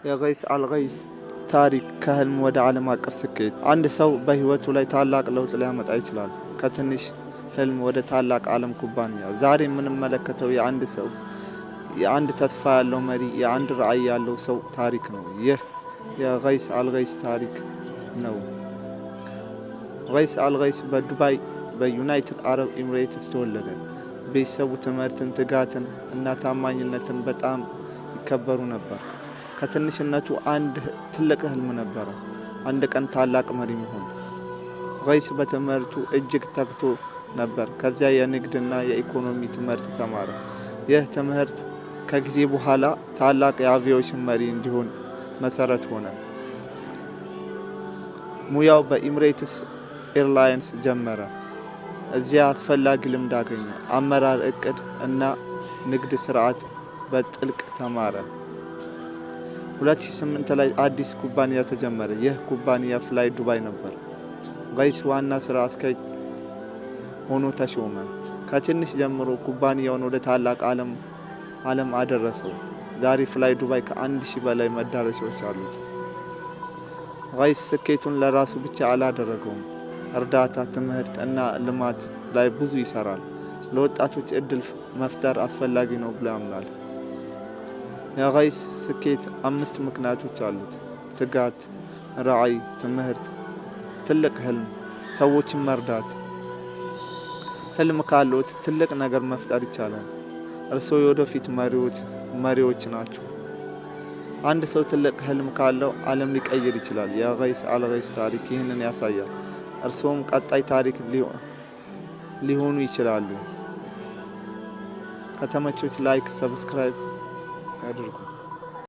የገይስ አልገይስ ታሪክ ከህልም ወደ ዓለም አቀፍ ስኬት። አንድ ሰው በህይወቱ ላይ ታላቅ ለውጥ ሊያመጣ ይችላል። ከትንሽ ህልም ወደ ታላቅ ዓለም ኩባንያ። ዛሬ የምንመለከተው የአንድ ተስፋ ያለው መሪ፣ የአንድ ራዕይ ያለው ሰው ታሪክ ነው። ይህ የገይስ አልገይስ ታሪክ ነው። ገይስ አልገይስ በዱባይ በዩናይትድ አረብ ኤሚሬትስ ተወለደ። ቤተሰቡ ትምህርትን፣ ትጋትን እና ታማኝነትን በጣም ይከበሩ ነበር። ከትንሽነቱ አንድ ትልቅ ህልም ነበረ፣ አንድ ቀን ታላቅ መሪ መሆን። ገይስ በትምህርቱ እጅግ ተግቶ ነበር። ከዚያ የንግድና የኢኮኖሚ ትምህርት ተማረ። ይህ ትምህርት ከጊዜ በኋላ ታላቅ የአቪዬሽን መሪ እንዲሆን መሰረት ሆነ። ሙያው በኤሚሬትስ ኤርላይንስ ጀመረ። እዚያ አስፈላጊ ልምድ አገኘ። አመራር፣ እቅድ እና ንግድ ስርዓት በጥልቅ ተማረ። 2008 ላይ አዲስ ኩባንያ ተጀመረ። ይህ ኩባንያ ፍላይ ዱባይ ነበር። ገይስ ዋና ስራ አስኪያጅ ሆኖ ተሾመ። ከትንሽ ጀምሮ ኩባንያውን ወደ ታላቅ ዓለም አደረሰው። ዛሬ ፍላይ ዱባይ ከ1000 በላይ መዳረሻዎች አሉት። ገይስ ስኬቱን ለራሱ ብቻ አላደረገውም። እርዳታ፣ ትምህርት እና ልማት ላይ ብዙ ይሰራል። ለወጣቶች እድል መፍጠር አስፈላጊ ነው ብሎ ያምናል። የገይስ ስኬት 5 ምክንያቶች አሉት። ትጋት፣ ራዕይ፣ ትምህርት፣ ትልቅ ህልም፣ ሰዎችን መርዳት። ህልም ካሉት ትልቅ ነገር መፍጠር ይቻላል። እርስዎ የወደፊት መሪዎች ናቸው። አንድ ሰው ትልቅ ህልም ካለው ዓለም ሊቀይር ይችላል። የገይስ አልገይስ ታሪክ ይህንን ያሳያል። እርስዎም ቀጣይ ታሪክ ሊሆኑ ይችላሉ። ከተመቾት ላይክ፣ ሰብስክራይብ ያድርጉ።